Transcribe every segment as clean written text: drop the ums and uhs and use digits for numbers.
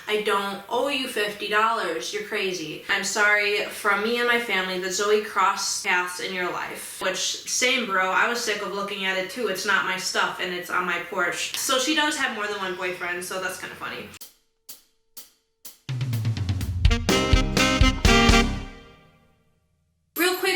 I don't owe you $50. You're crazy. I'm sorry from me and my family that Zoe crossed paths in your life. Which, same bro, I was sick of looking at it too. It's not my stuff and it's on my porch. So she does have more than one boyfriend, so that's kind of funny.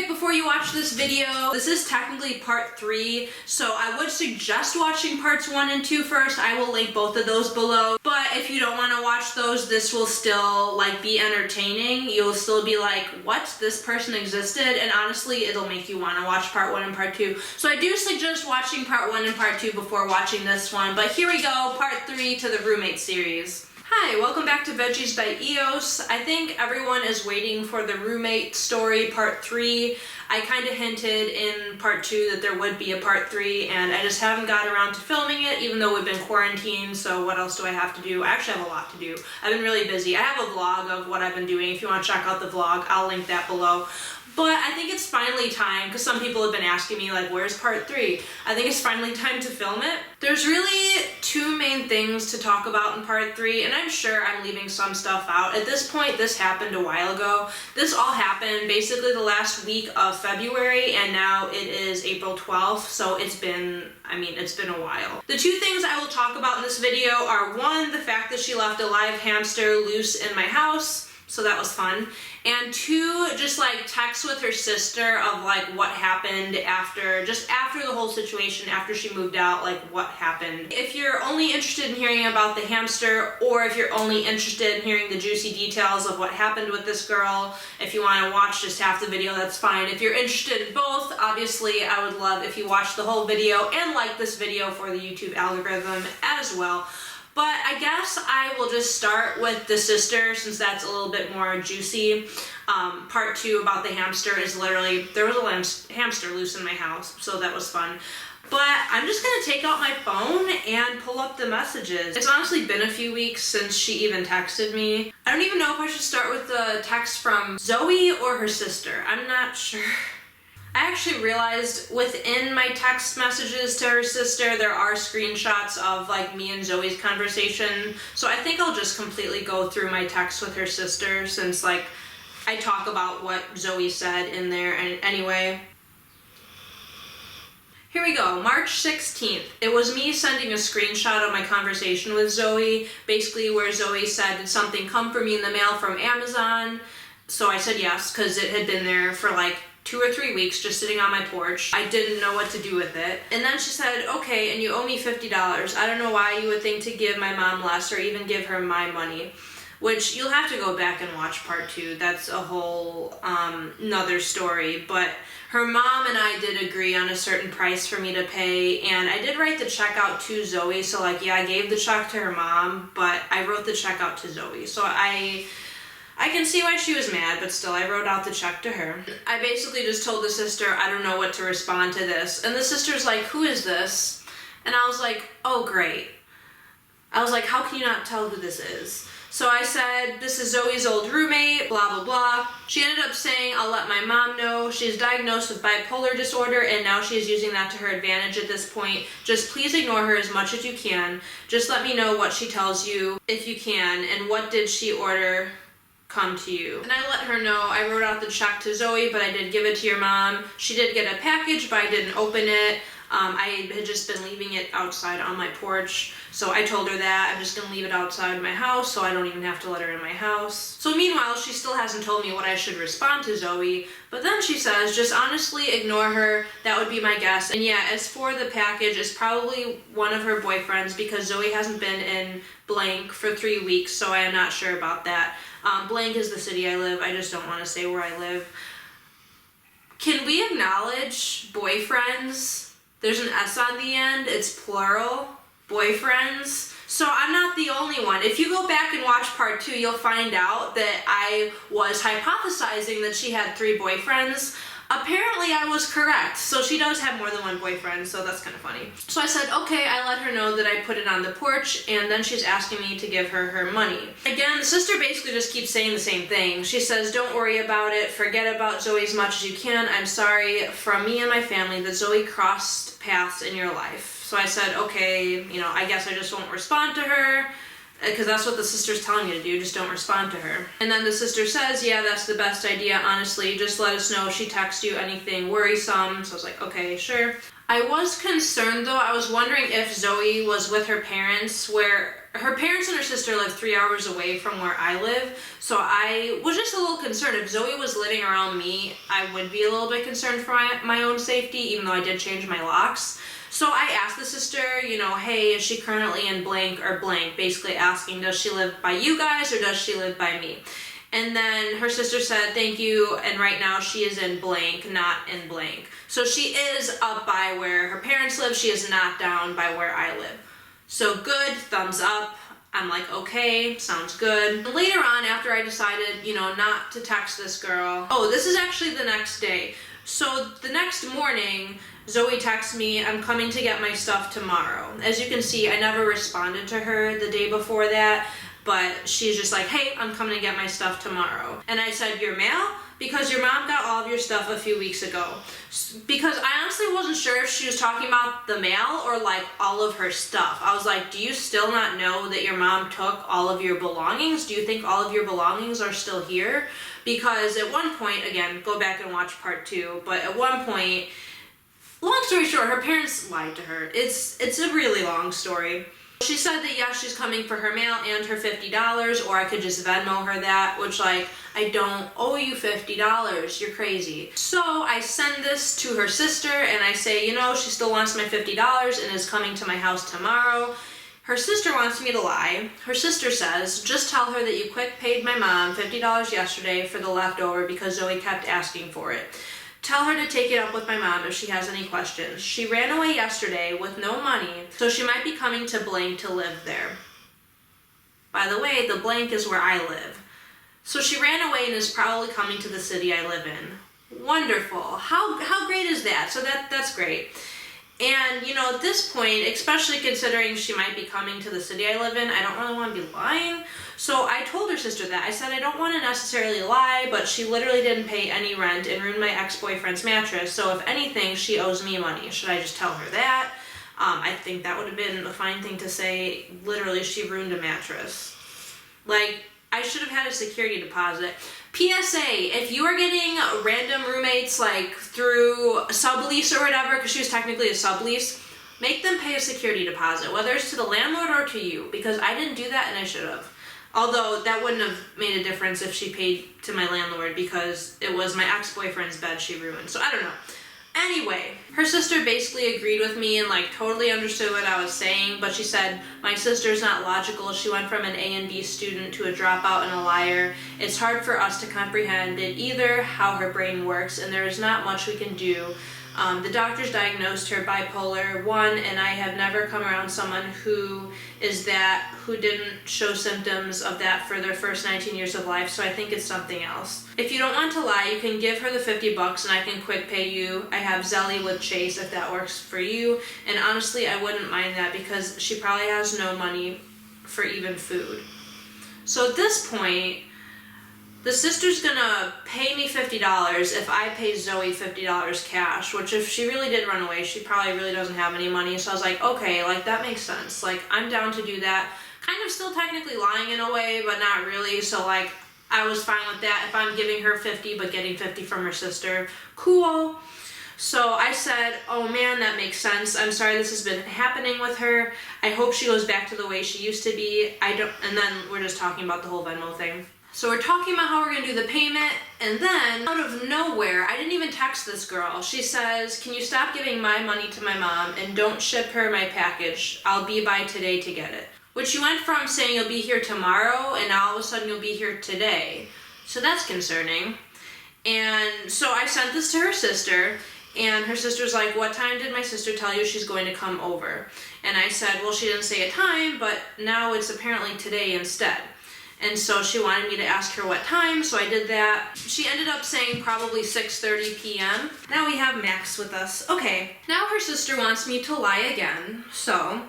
Before you watch this video, this is technically part 3, so I would suggest watching parts 1 and 2 first. I will link both of those below, but if you don't want to watch those, this will still be entertaining. You'll still be like, what? This person existed? And honestly, it'll make you want to watch part 1 and part 2. So I do suggest watching part 1 and part 2 before watching this one, but here we go, part 3 to the roommate series. Hi, welcome back to Veggies by EOS. I think everyone is waiting for the roommate story part 3. I kind of hinted in part 2 that there would be a part 3, and I just haven't got around to filming it, even though we've been quarantined, so what else do I have to do? I actually have a lot to do. I've been really busy. I have a vlog of what I've been doing. If you want to check out the vlog, I'll link that below. But I think it's finally time, because some people have been asking me, where's part 3? I think it's finally time to film it. There's really 2 main things to talk about in part 3, and I'm sure I'm leaving some stuff out. At this point, this happened a while ago. This all happened basically the last week of February, and now it is April 12th, so it's been a while. The 2 things I will talk about in this video are 1, the fact that she left a live hamster loose in my house, so that was fun. And 2, just texts with her sister of what happened after the whole situation, after she moved out, what happened. If you're only interested in hearing about the hamster, or if you're only interested in hearing the juicy details of what happened with this girl, if you want to watch just half the video, that's fine. If you're interested in both, obviously I would love if you watch the whole video and like this video for the YouTube algorithm as well. But I guess I will just start with the sister, since that's a little bit more juicy. Part 2 about the hamster is literally, there was a hamster loose in my house, so that was fun. But I'm just gonna take out my phone and pull up the messages. It's honestly been a few weeks since she even texted me. I don't even know if I should start with the text from Zoe or her sister. I'm not sure. I actually realized within my text messages to her sister, there are screenshots of me and Zoe's conversation. So I think I'll just completely go through my text with her sister, since I talk about what Zoe said in there anyway. Here we go, March 16th. It was me sending a screenshot of my conversation with Zoe, basically where Zoe said, did something come for me in the mail from Amazon? So I said yes, because it had been there for 2 or 3 weeks just sitting on my porch. I didn't know what to do with it. And then she said, okay, and you owe me $50. I don't know why you would think to give my mom less or even give her my money. Which you'll have to go back and watch part 2. That's a whole another story. But her mom and I did agree on a certain price for me to pay, and I did write the check out to Zoe. So yeah, I gave the check to her mom, but I wrote the check out to Zoe. So I can see why she was mad, but still, I wrote out the check to her. I basically just told the sister, I don't know what to respond to this. And the sister's like, who is this? And I was like, oh, great. I was like, how can you not tell who this is? So I said, this is Zoe's old roommate, blah, blah, blah. She ended up saying, I'll let my mom know. She's diagnosed with bipolar disorder, and now she is using that to her advantage at this point. Just please ignore her as much as you can. Just let me know what she tells you, if you can, and what did she order come to you. And I let her know. I wrote out the check to Zoe, but I did give it to your mom. She did get a package, but I didn't open it. I had just been leaving it outside on my porch, so I told her that I'm just gonna leave it outside my house, so I don't even have to let her in my house. So meanwhile, she still hasn't told me what I should respond to Zoe, but then she says, just honestly ignore her. That would be my guess. And yeah, as for the package, it's probably one of her boyfriends, because Zoe hasn't been in blank for 3 weeks, so I am not sure about that. Blank is the city I live. I just don't want to say where I live. Can we acknowledge boyfriends? There's an S on the end. It's plural. Boyfriends. So I'm not the only one. If you go back and watch part 2, you'll find out that I was hypothesizing that she had 3 boyfriends. Apparently I was correct. So she does have more than one boyfriend, so that's kind of funny. So I said, okay, I let her know that I put it on the porch, and then she's asking me to give her her money. Again, the sister basically just keeps saying the same thing. She says, don't worry about it. Forget about Zoe as much as you can. I'm sorry from me and my family that Zoe crossed paths in your life. So I said, okay, I guess I just won't respond to her. because that's what the sister's telling you to do, just don't respond to her. And then the sister says, yeah, that's the best idea, honestly, just let us know if she texts you anything worrisome. So I was like, okay, sure. I was concerned though, I was wondering if Zoe was with her parents, where her parents and her sister live 3 hours away from where I live, so I was just a little concerned. If Zoe was living around me, I would be a little bit concerned for my own safety, even though I did change my locks. So I asked the sister, you know, hey, is she currently in blank or blank? Basically asking, does she live by you guys or does she live by me? And then her sister said, thank you, and right now she is in blank, not in blank. So she is up by where her parents live, she is not down by where I live. So good, thumbs up. I'm like, okay, sounds good. Later on, after I decided, you know, not to text this girl, oh, this is actually the next day. So the next morning, Zoe texts me, I'm coming to get my stuff tomorrow. As you can see, I never responded to her the day before that, but she's just like, hey, I'm coming to get my stuff tomorrow. And I said, your mail? Because your mom got all of your stuff a few weeks ago. Because I honestly wasn't sure if she was talking about the mail or like all of her stuff. I was like, do you still not know that your mom took all of your belongings? Do you think all of your belongings are still here? Because at one point, again, go back and watch part 2, but at one point, long story short, her parents lied to her. It's a really long story. She said that yes, she's coming for her mail and her $50, or I could just Venmo her that, which like, I don't owe you $50, you're crazy. So I send this to her sister and I say, you know, she still wants my $50 and is coming to my house tomorrow. Her sister wants me to lie. Her sister says, just tell her that you quick paid my mom $50 yesterday for the leftover because Zoe kept asking for it. Tell her to take it up with my mom if she has any questions. She ran away yesterday with no money, so she might be coming to blank to live there. By the way, the blank is where I live. So she ran away and is probably coming to the city I live in. Wonderful. How great is that? So that's great. And, you know, at this point, especially considering she might be coming to the city I live in, I don't really want to be lying. So I told her sister that. I said I don't want to necessarily lie, but she literally didn't pay any rent and ruined my ex-boyfriend's mattress. So if anything, she owes me money. Should I just tell her that? I think that would have been a fine thing to say. Literally, she ruined a mattress. Like, I should have had a security deposit. PSA, if you are getting random roommates like through a sublease or whatever, because she was technically a sublease, make them pay a security deposit, whether it's to the landlord or to you, because I didn't do that and I should have. Although that wouldn't have made a difference if she paid to my landlord because it was my ex-boyfriend's bed she ruined. So I don't know. Anyway, her sister basically agreed with me and like totally understood what I was saying, but she said, my sister's not logical. She went from an A and B student to a dropout and a liar. It's hard for us to comprehend it either, how her brain works, and there is not much we can do. The doctors diagnosed her bipolar 1, and I have never come around someone who didn't show symptoms of that for their first 19 years of life, so I think it's something else. If you don't want to lie, you can give her the $50 and I can quick pay you. I have Zelly with Chase if that works for you, and honestly, I wouldn't mind that because she probably has no money for even food. So at this point, the sister's gonna pay me $50 if I pay Zoe $50 cash, which if she really did run away, she probably really doesn't have any money. So I was like, okay, like that makes sense. Like I'm down to do that. Kind of still technically lying in a way, but not really. So like I was fine with that. If I'm giving her 50 but getting 50 from her sister, cool. So I said, oh man, that makes sense. I'm sorry this has been happening with her. I hope she goes back to the way she used to be. And then we're just talking about the whole Venmo thing. So we're talking about how we're gonna do the payment, and then out of nowhere, I didn't even text this girl. She says, can you stop giving my money to my mom and don't ship her my package? I'll be by today to get it. Which you went from saying you'll be here tomorrow and now all of a sudden you'll be here today. So that's concerning. And so I sent this to her sister, and her sister's like, what time did my sister tell you she's going to come over? And I said, well, she didn't say a time, but now it's apparently today instead. And so she wanted me to ask her what time, so I did that. She ended up saying probably 6:30 p.m. Now we have Max with us. Okay, now her sister wants me to lie again. So,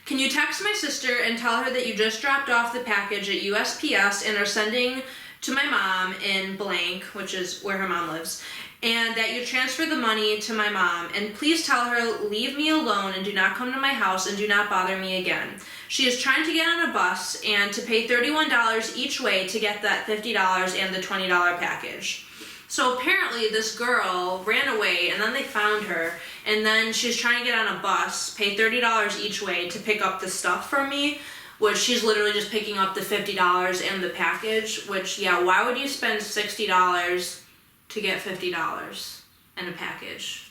can you text my sister and tell her that you just dropped off the package at USPS and are sending to my mom in blank, which is where her mom lives, and that you transfer the money to my mom, and please tell her leave me alone and do not come to my house and do not bother me again. She is trying to get on a bus and to pay $31 each way to get that $50 and the $20 package. So apparently this girl ran away and then they found her, and then she's trying to get on a bus, pay $30 each way to pick up the stuff from me, which she's literally just picking up the $50 and the package, which, yeah, why would you spend $60 to get $50 and a package?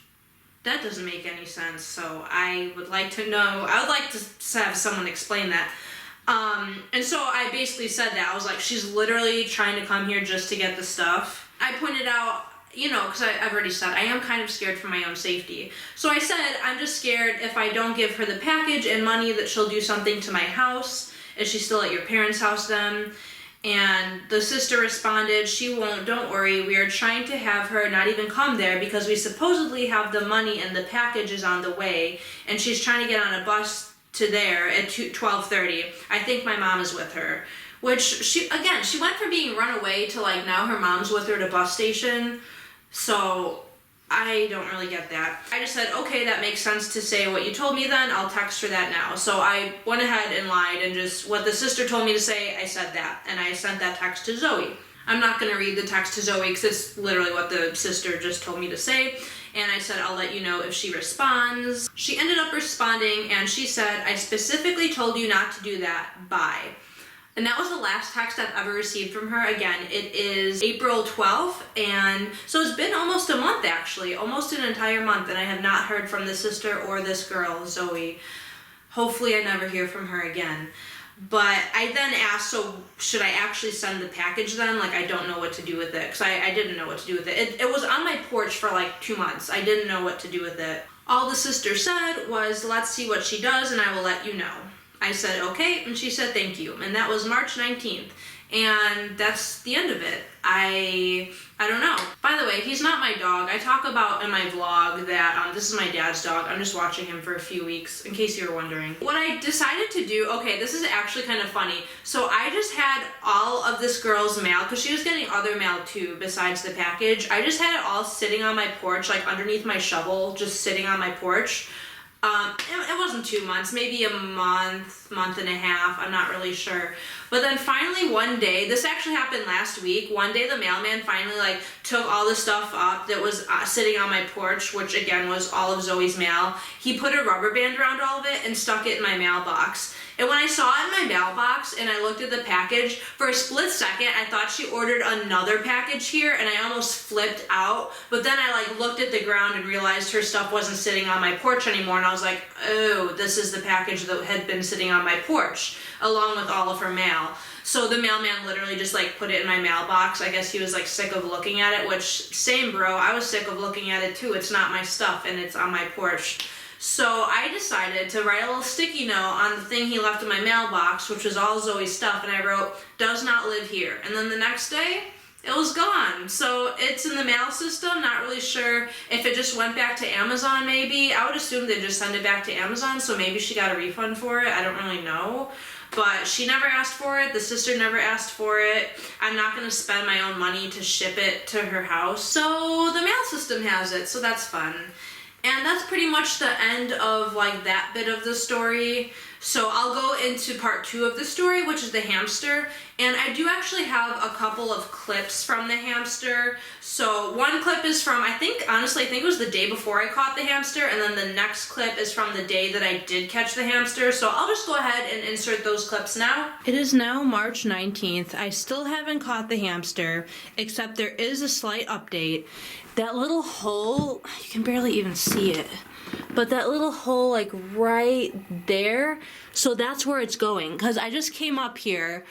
That doesn't make any sense. So I would like to have someone explain that. And so I basically said that. I was like, she's literally trying to come here just to get the stuff. I pointed out, you know, because I've already said I am kind of scared for my own safety. So I said, I'm just scared if I don't give her the package and money that she'll do something to my house. Is she still at your parents' house then? And the sister responded, she won't, don't worry. We are trying to have her not even come there because we supposedly have the money and the package is on the way. And she's trying to get on a bus to there at 12:30. I think my mom is with her. Which, she went from being run away to like now her mom's with her at a bus station. So I don't really get that. I just said, okay, that makes sense to say what you told me then. I'll text her that now. So I went ahead and lied and just what the sister told me to say, I said that. And I sent that text to Zoe. I'm not going to read the text to Zoe because it's literally what the sister just told me to say. And I said, I'll let you know if she responds. She ended up responding and she said, I specifically told you not to do that. Bye. And that was the last text I've ever received from her. Again, it is April 12th, and so it's been almost a month actually, almost an entire month, and I have not heard from the sister or this girl, Zoe. Hopefully I never hear from her again. But I then asked, so should I actually send the package then? Like, I don't know what to do with it, because I didn't know what to do with it. It was on my porch for like 2 months. I didn't know what to do with it. All the sister said was, let's see what she does, and I will let you know. I said, okay, and she said, thank you. And that was March 19th. And that's the end of it. I don't know. By the way, he's not my dog. I talk about in my vlog that this is my dad's dog. I'm just watching him for a few weeks, in case you were wondering. What I decided to do, okay, this is actually kind of funny. So I just had all of this girl's mail, because she was getting other mail too, besides the package. I just had it all sitting on my porch, like underneath my shovel, just sitting on my porch. It wasn't 2 months, maybe a month and a half, I'm not really sure. But then finally one day, this actually happened last week, one day the mailman finally like took all the stuff up that was sitting on my porch, which again was all of Zoe's mail. He put a rubber band around all of it and stuck it in my mailbox. And when I saw it in my mailbox and I looked at the package, for a split second I thought she ordered another package here and I almost flipped out. But then I like looked at the ground and realized her stuff wasn't sitting on my porch anymore, and I was like, oh, this is the package that had been sitting on my porch along with all of her mail. So the mailman literally just like put it in my mailbox. I guess he was like sick of looking at it, which same bro, I was sick of looking at it too. It's not my stuff and it's on my porch. So I decided to write a little sticky note on the thing he left in my mailbox, which was all Zoe's stuff, and I wrote, does not live here. And then the next day, it was gone. So it's in the mail system, not really sure if it just went back to Amazon maybe. I would assume they'd just send it back to Amazon, so maybe she got a refund for it, I don't really know. But she never asked for it, the sister never asked for it. I'm not gonna spend my own money to ship it to her house. So the mail system has it, so that's fun. And that's pretty much the end of like that bit of the story. So I'll go into part 2 of the story, which is the hamster. And I do actually have a couple of clips from the hamster. So one clip is from, honestly, I think it was the day before I caught the hamster. And then the next clip is from the day that I did catch the hamster. So I'll just go ahead and insert those clips now. It is now March 19th. I still haven't caught the hamster, except there is a slight update. That little hole, you can barely even see it, but that little hole like right there, so that's where it's going, because I just came up here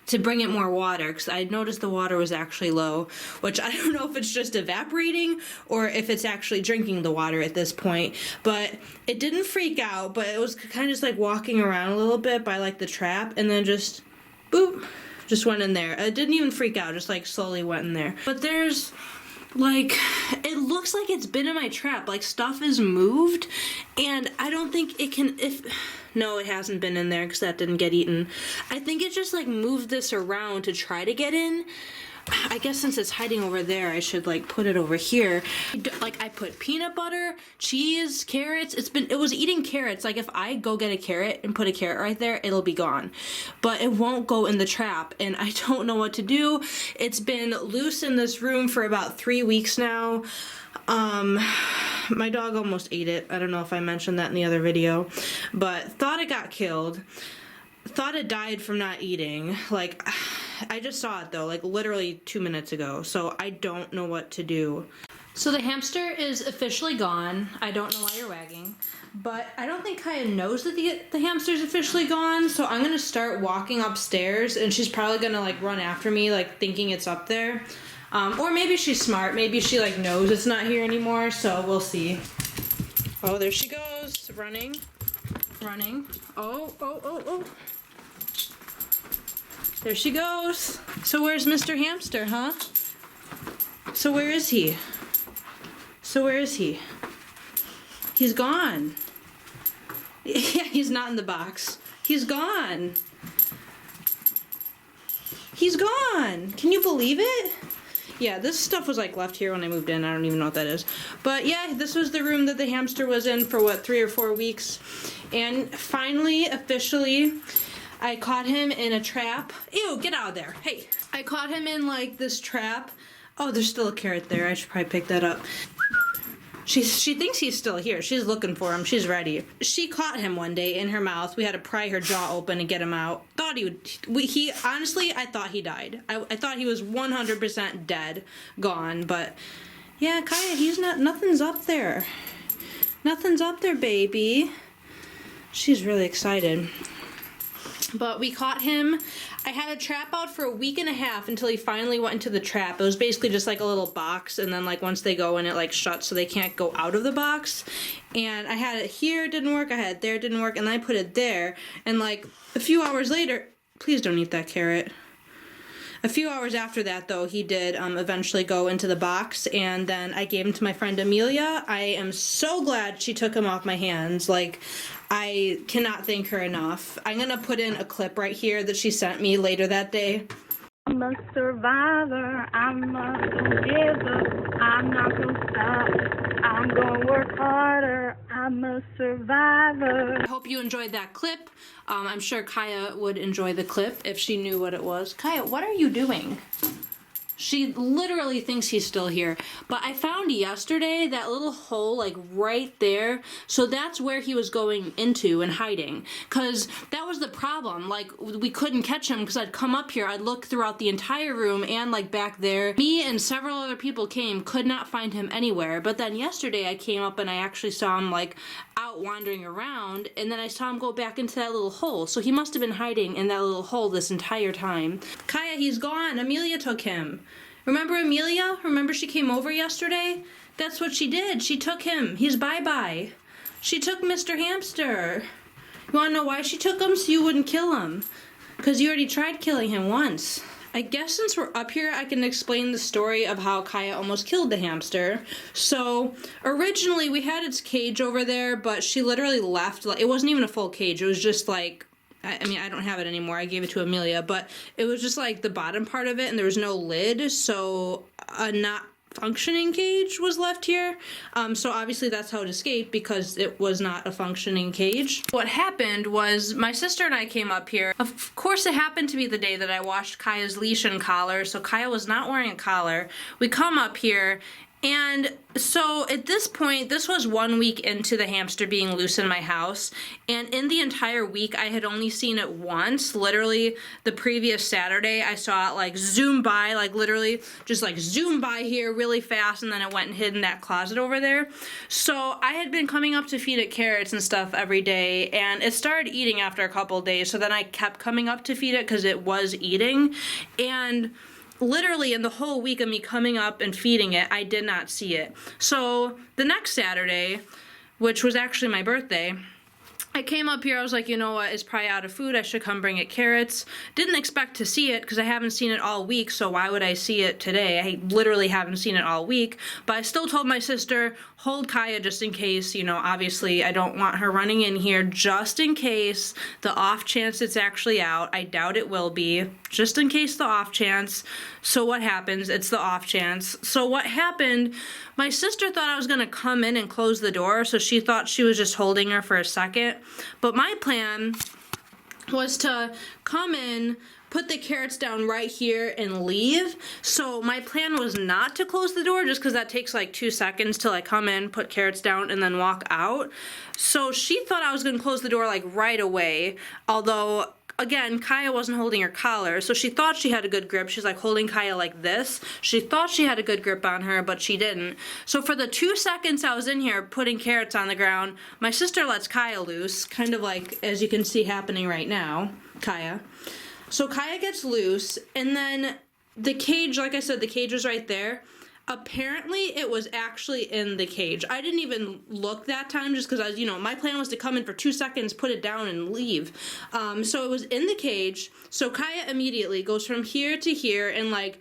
to bring it more water, because I noticed the water was actually low, which I don't know if it's just evaporating or if it's actually drinking the water at this point, but it didn't freak out, but it was kind of just like walking around a little bit by like the trap, and then just, boop, just went in there. It didn't even freak out, just like slowly went in there. But there's, like, it looks like it's been in my trap, like stuff is moved, and I don't think it can, no, it hasn't been in there because that didn't get eaten. I think it just like moved this around to try to get in, I guess since it's hiding over there, I should like put it over here. Like I put peanut butter, cheese, carrots. It was eating carrots. Like if I go get a carrot and put a carrot right there, it'll be gone. But it won't go in the trap and I don't know what to do. It's been loose in this room for about 3 weeks now. My dog almost ate it. I don't know if I mentioned that in the other video, but thought it got killed. Thought it died from not eating. Like, I just saw it though, like literally 2 minutes ago, so I don't know what to do. So the hamster is officially gone. I don't know why you're wagging, but I don't think Kaya knows that the hamster's officially gone, so I'm gonna start walking upstairs and she's probably gonna like run after me, like thinking it's up there. Or maybe she's smart, maybe she like knows it's not here anymore, so we'll see. Oh, there she goes, running. Oh. There she goes. So where's Mr. Hamster, huh? So where is he? He's gone. Yeah, he's not in the box. He's gone. Can you believe it? Yeah, this stuff was like left here when I moved in. I don't even know what that is. But yeah, this was the room that the hamster was in for what, 3 or 4 weeks. And finally, officially, I caught him in a trap. Ew, get out of there. Hey, I caught him in like this trap. Oh, there's still a carrot there. I should probably pick that up. She thinks he's still here. She's looking for him. She's ready. She caught him one day in her mouth. We had to pry her jaw open and get him out. Thought he would. Honestly, I thought he died. I thought he was 100% dead, gone. But yeah, Kaya, nothing's up there. Nothing's up there, baby. She's really excited. But we caught him. I had a trap out for a week and a half until he finally went into the trap. It was basically just like a little box, and then like once they go in, it like shuts so they can't go out of the box. And I had it here, it didn't work. I had it there, it didn't work, and then I put it there. And like a few hours later, please don't eat that carrot. A few hours after that, though, he did eventually go into the box, and then I gave him to my friend Amelia. I am so glad she took him off my hands. Like, I cannot thank her enough. I'm gonna put in a clip right here that she sent me later that day. I'm a survivor, I'm not gonna give up, I'm not gonna stop, I'm gonna work harder, I'm a survivor. I hope you enjoyed that clip. I'm sure Kaya would enjoy the clip if she knew what it was. Kaya, what are you doing? She literally thinks he's still here. But I found yesterday that little hole like right there. So that's where he was going into and hiding. Because that was the problem. Like we couldn't catch him because I'd come up here. I'd look throughout the entire room and like back there. Me and several other people came, could not find him anywhere. But then yesterday I came up and I actually saw him like out wandering around. And then I saw him go back into that little hole. So he must have been hiding in that little hole this entire time. Kaya, he's gone. Amelia took him. Remember Amelia? Remember she came over yesterday? That's what she did. She took him. He's bye-bye. She took Mr. Hamster. You want to know why she took him? So you wouldn't kill him. Because you already tried killing him once. I guess since we're up here, I can explain the story of how Kaya almost killed the hamster. So, originally we had its cage over there, but she literally left. Like, it wasn't even a full cage. It was just like, I mean, I don't have it anymore. I gave it to Amelia, but it was just like the bottom part of it and there was no lid, so a not functioning cage was left here. So obviously that's how it escaped, because it was not a functioning cage. What happened was my sister and I came up here. Of course, it happened to be the day that I washed Kaya's leash and collar, so Kaya was not wearing a collar. We come up here, and so at this point, this was 1 week into the hamster being loose in my house, and in the entire week, I had only seen it once. Literally, the previous Saturday, I saw it like zoom by, like literally just like zoom by here really fast, and then it went and hid in that closet over there. So I had been coming up to feed it carrots and stuff every day, and it started eating after a couple of days, so then I kept coming up to feed it because it was eating, and literally in the whole week of me coming up and feeding it, I did not see it. So the next Saturday, which was actually my birthday, I came up here, I was like, you know what, it's probably out of food, I should come bring it carrots. Didn't expect to see it because I haven't seen it all week, so why would I see it today? I literally haven't seen it all week, but I still told my sister, hold Kaya just in case, you know, obviously I don't want her running in here just in case, the off chance it's actually out. I doubt it will be, just in case the off chance. So what happens? It's the off chance. So what happened, my sister thought I was gonna come in and close the door, so she thought she was just holding her for a second. But my plan was to come in, put the carrots down right here and leave. So my plan was not to close the door just because that takes like 2 seconds till I come in, put carrots down, and then walk out. So she thought I was gonna close the door like right away, although again, Kaya wasn't holding her collar, so she thought she had a good grip. She's like holding Kaya like this. She thought she had a good grip on her, but she didn't. So for the 2 seconds I was in here putting carrots on the ground, my sister lets Kaya loose, kind of like as you can see happening right now, Kaya. So Kaya gets loose, and then the cage, like I said, the cage was right there. Apparently it was actually in the cage. I didn't even look that time just because I was, you know, my plan was to come in for 2 seconds, put it down, and leave. So it was in the cage. So Kaya immediately goes from here to here in like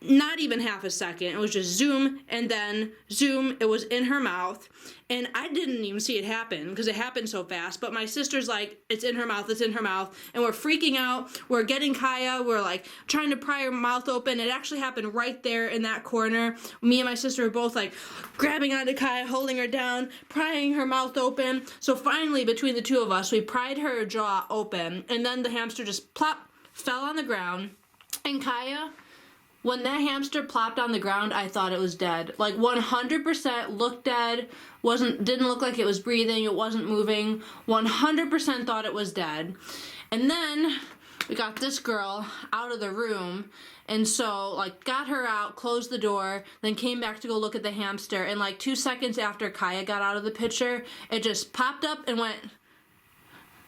not even half a second. It was just zoom and then zoom. It was in her mouth. And I didn't even see it happen because it happened so fast. But my sister's like, it's in her mouth, it's in her mouth. And we're freaking out. We're getting Kaya. We're like trying to pry her mouth open. It actually happened right there in that corner. Me and my sister were both like grabbing onto Kaya, holding her down, prying her mouth open. So finally, between the two of us, we pried her jaw open. And then the hamster just plop, fell on the ground. And Kaya, when that hamster plopped on the ground, I thought it was dead. Like 100% looked dead. Didn't look like it was breathing. It wasn't moving. 100% thought it was dead. And then we got this girl out of the room. And so, like, got her out, closed the door, then came back to go look at the hamster. And like 2 seconds after Kaya got out of the picture, it just popped up and went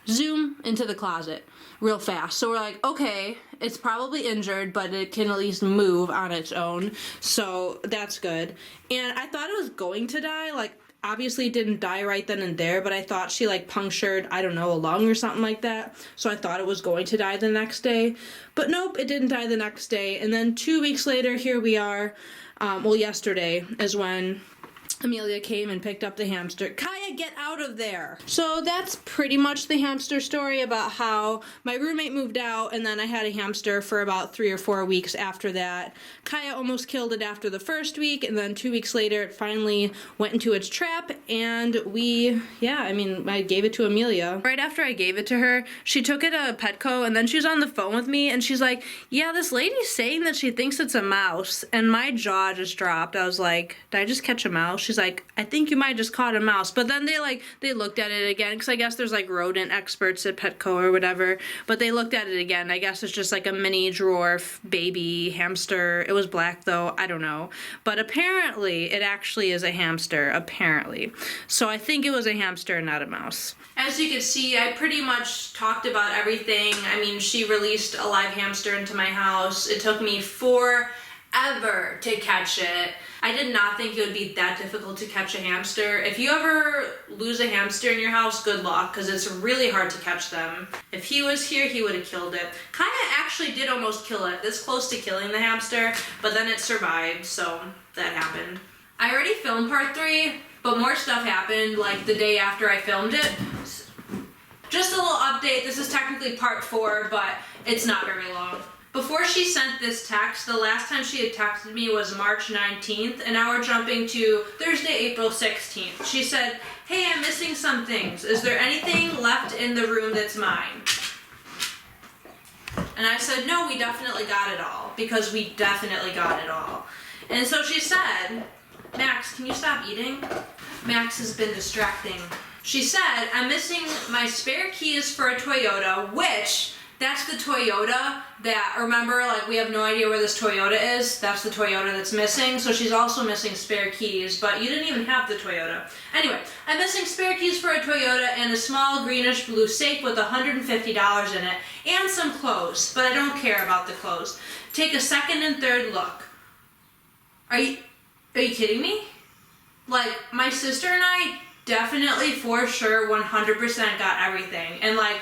zoom into the closet real fast. So we're like, okay, it's probably injured, but it can at least move on its own. So that's good. And I thought it was going to die. Like, obviously it didn't die right then and there, but I thought she like punctured, I don't know, a lung or something like that. So I thought it was going to die the next day. But nope, it didn't die the next day. And then 2 weeks later, here we are. Well, yesterday is when Amelia came and picked up the hamster. Kaya, get out of there! So that's pretty much the hamster story about how my roommate moved out and then I had a hamster for about 3 or 4 weeks after that. Kaya almost killed it after the first week, and then 2 weeks later it finally went into its trap, and I gave it to Amelia. Right after I gave it to her, she took it to Petco, and then she was on the phone with me and she's like, yeah, this lady's saying that she thinks it's a mouse, and my jaw just dropped. I was like, did I just catch a mouse? She's like, I think you might just caught a mouse. But then they looked at it again, because I guess there's like rodent experts at Petco or whatever, but they looked at it again. I guess it's just like a mini dwarf baby hamster. It was black though, I don't know. But apparently it actually is a hamster, apparently. So I think it was a hamster, not a mouse. As you can see, I pretty much talked about everything. I mean, she released a live hamster into my house. It took me forever to catch it. I did not think it would be that difficult to catch a hamster. If you ever lose a hamster in your house, good luck, because it's really hard to catch them. If he was here, he would have killed it. Kaya actually did almost kill it, this close to killing the hamster, but then it survived, so that happened. I already filmed part 3, but more stuff happened like the day after I filmed it. Just a little update, this is technically part 4, but it's not very long. Before she sent this text, the last time she had texted me was March 19th, and now we're jumping to Thursday, April 16th. She said, hey, I'm missing some things. Is there anything left in the room that's mine? And I said, no, we definitely got it all, because we definitely got it all. And so she said, Max, can you stop eating? Max has been distracting. She said, I'm missing my spare keys for a Toyota, which... that's the Toyota that, remember, like, we have no idea where this Toyota is. That's the Toyota that's missing. So she's also missing spare keys, but you didn't even have the Toyota. Anyway, I'm missing spare keys for a Toyota and a small greenish blue safe with $150 in it and some clothes, but I don't care about the clothes. Take a second and third look. Are you kidding me? Like, my sister and I definitely for sure 100% got everything. And like,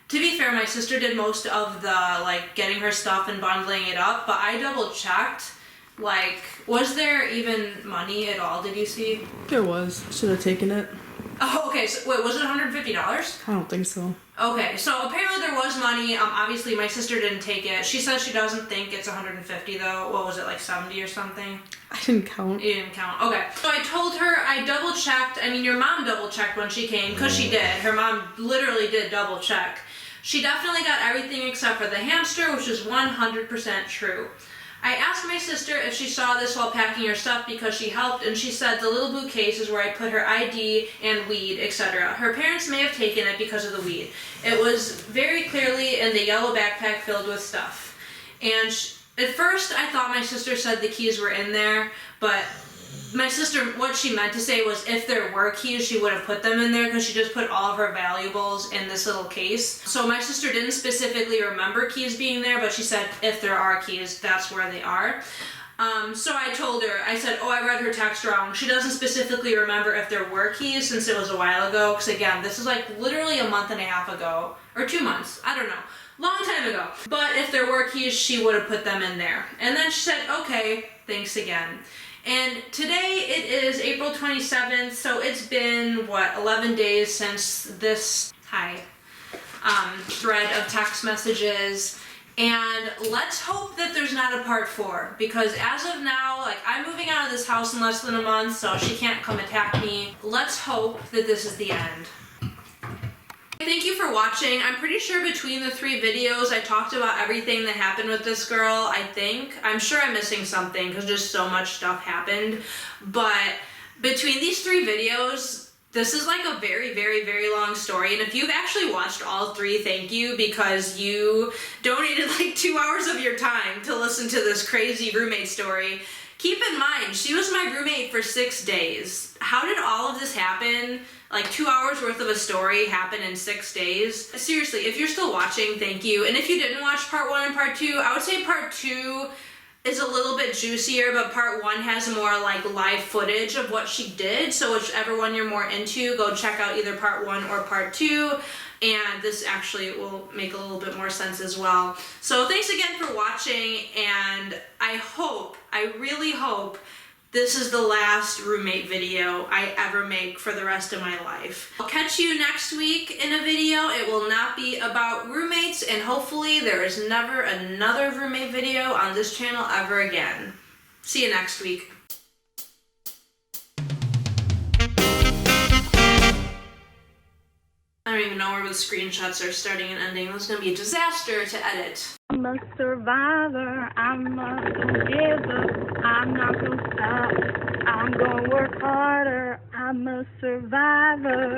to be fair, my sister did most of the like getting her stuff and bundling it up, but I double checked. Like, was there even money at all? Did you see? There was. Should have taken it. Oh, okay. So wait, was it $150? I don't think so. Okay, so apparently there was money. Obviously my sister didn't take it. She says she doesn't think it's 150 though. What was it, like 70 or something? I didn't count. You didn't count. Okay. So I told her, I double checked. I mean, your mom double checked when she came, because she did. Her mom literally did double check. She definitely got everything except for the hamster, which is 100% true. I asked my sister if she saw this while packing her stuff because she helped, and she said the little blue case is where I put her ID and weed, etc. Her parents may have taken it because of the weed. It was very clearly in the yellow backpack filled with stuff. And at first I thought my sister said the keys were in there, but my sister, what she meant to say was if there were keys, she would have put them in there, because she just put all of her valuables in this little case. So my sister didn't specifically remember keys being there, but she said if there are keys, that's where they are. So I told her, I said, oh, I read her text wrong. She doesn't specifically remember if there were keys, since it was a while ago, because again, this is like literally a month and a half ago, or 2 months, I don't know. Long time ago. But if there were keys, she would have put them in there. And then she said, okay, thanks again. And today it is April 27th, so it's been, 11 days since this, thread of text messages. And let's hope that there's not a part 4, because as of now, like, I'm moving out of this house in less than a month, so she can't come attack me. Let's hope that this is the end. Thank you for watching. I'm pretty sure between the 3 videos I talked about everything that happened with this girl, I think. I'm sure I'm missing something because just so much stuff happened. But between these 3 videos, this is like a very, very, very long story. And if you've actually watched all 3, thank you, because you donated like 2 hours of your time to listen to this crazy roommate story. Keep in mind, she was my roommate for 6 days. How did all of this happen? Like 2 hours worth of a story happen in 6 days? Seriously, if you're still watching, thank you. And if you didn't watch part 1 and part 2, I would say part 2 is a little bit juicier, but part 1 has more like live footage of what she did. So whichever one you're more into, go check out either part 1 or part 2. And this actually will make a little bit more sense as well. So thanks again for watching, and I really hope this is the last roommate video I ever make for the rest of my life. I'll catch you next week in a video. It will not be about roommates, and hopefully there is never another roommate video on this channel ever again. See you next week. I don't even know where the screenshots are starting and ending. This is gonna be a disaster to edit. I'm a survivor, I'm a giver, I'm not gonna stop, I'm gonna work harder, I'm a survivor.